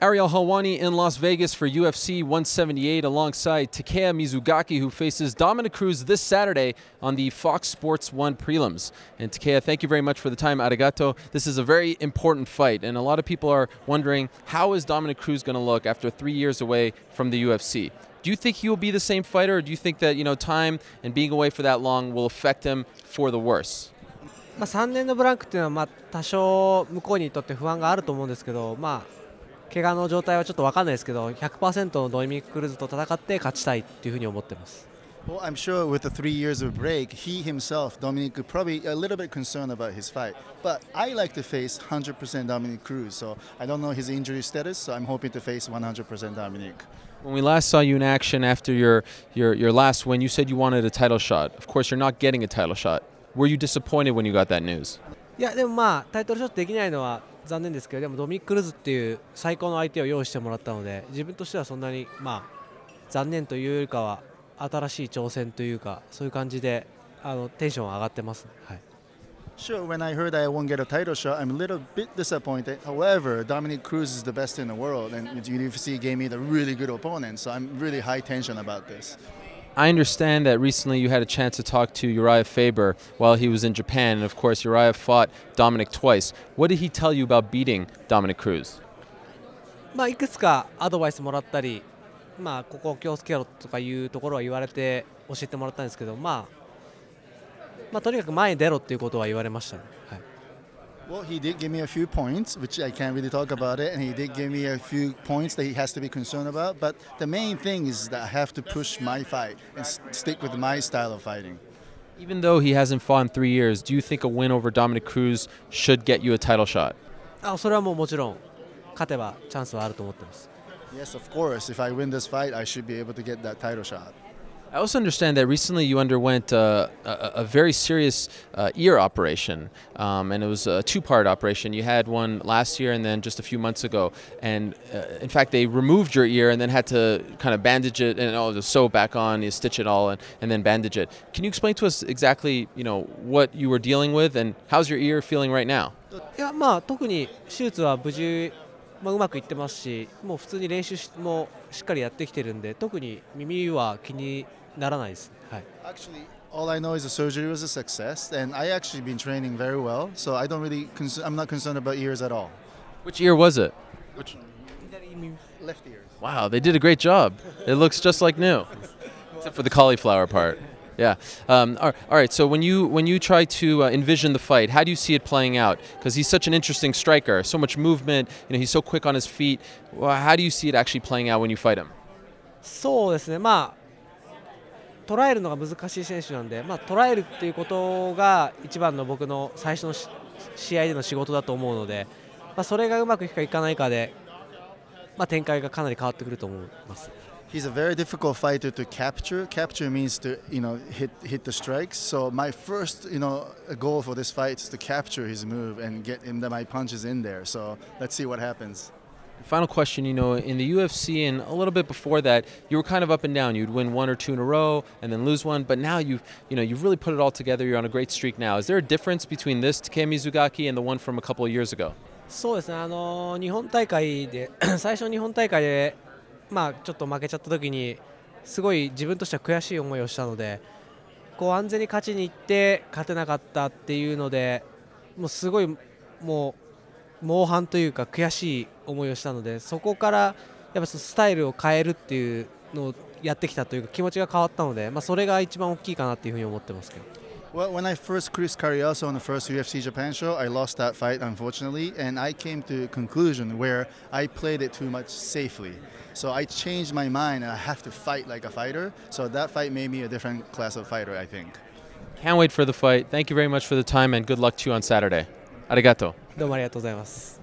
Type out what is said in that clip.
Ariel Helwani in Las Vegas for UFC 178 alongside Takeya Mizugaki, who faces Dominick Cruz this Saturday on the Fox Sports 1 prelims. And Takeya, thank you very much for the time. Arigato. This is a very important fight, and a lot of people are wondering, how is Dominick Cruz going to look after 3 years away from the UFC? Do you think he will be the same fighter, or do you think that time and being away for that long will affect him for the worse? 3年のブランクっていうのは多少向こうにとって不安があると思うんですけど、怪我の状態はちょっと分かんないですけど、100% のドミニク・クルーズと戦って勝ちたいっていうふうに思ってます。Well, I'm sure with the 3 years of break, he himself, Dominick, could probably a little bit concerned about his fight. But I like to face 100% Dominick Cruz, so I don't know his injury status, so I'm hoping to face 100% Dominick. When we last saw you in action after your last win, you said you wanted a title shot. Of course, you're not getting a title shot. Were you disappointed when you got that news? いやでもタイトルショットできないのは残念ですけど、でもドミニク・クルーズっていう最高の相手を用意してもらったので、自分としてはそんなに残念というよりかは新しい挑戦というか、そういう感じでテンション上がってます。はい。Sure, when I heard I won't get a title shot, I'm a little bit disappointed. However, Dominick Cruz is the best in the world, and UFC gave me the really good opponent, so I'm really high tension about this. I understand that recently you had a chance to talk to Urijah Faber while he was in Japan, and of course Urijah fought Dominick twice. What did he tell you about beating Dominick Cruz? いくつかアドバイスもらったり、ここを気をつけろとかいうところは言われて教えてもらったんですけど、とにかく前に出ろっていうことは言われましたね。はい。Well, he did give me a few points, which I can't really talk about it, and he did give me a few points that he has to be concerned about. But the main thing is that I have to push my fight and stick with my style of fighting. Even though he hasn't fought in 3 years, do you think a win over Dominick Cruz should get you a title shot? それはもちろん勝てばチャンスはあると思ってます。Yes, of course. If I win this fight, I should be able to get that title shot. I also understand that recently you underwent a very serious ear operation, and it was a two-part operation. You had one last year and then just a few months ago. And in fact, they removed your ear and then had to kind of bandage it and sew it back on, you stitch it all, and then bandage it. Can you explain to us exactly, what you were dealing with, and how's your ear feeling right now? いや特に手術は無事うまくいってますし、もう普通に練習もしっかりやってきてるんで、特に耳は気にならないです。はい。Actually, all I know is the surgery was a success, and I actually been training very well, so I don't really I'm not concerned about ears at all. Which ear was it? Which? Left ear. Wow, they did a great job. It looks just like new, except for the cauliflower part. Yeah. All right. So when you try to envision the fight, how do you see it playing out? Because he's such an interesting striker, so much movement. He's so quick on his feet. Well, how do you see it actually playing out when you fight him? そうですね。捉えるのが難しい選手なんで、捉えるっていうことが一番の僕の最初の試合での仕事だと思うので、それがうまくいくかいかないかで、展開がかなり変わってくると思います。He's a very difficult fighter to capture. Capture means to hit the strikes. So my first goal for this fight is to capture his move and get my punches in there. So let's see what happens. Final question, in the UFC and a little bit before that, you were kind of up and down. You'd win 1 or 2 in a row and then lose one, but now you've really put it all together. You're on a great streak now. Is there a difference between this Takeya Mizugaki and the one from a couple of years ago? そうですね。日本大会で最初日本大会でちょっと負けちゃった時にすごい自分としては悔しい思いをしたので、安全に勝ちに行って勝てなかったっていうので、もうすごい猛反というか悔しい思いをしたので、そこからやっぱスタイルを変えるっていうのをやってきたというか気持ちが変わったので、それが一番大きいかなっていうふうに思ってますけど。Well, when I first Chris Carriazo on the first UFC Japan show, I lost that fight unfortunately, and I came to a conclusion where I played it too much safely. So I changed my mind and I have to fight like a fighter. So that fight made me a different class of fighter, I think. Can't wait for the fight. Thank you very much for the time and good luck to you on Saturday. Arigato. どうもありがとうございます。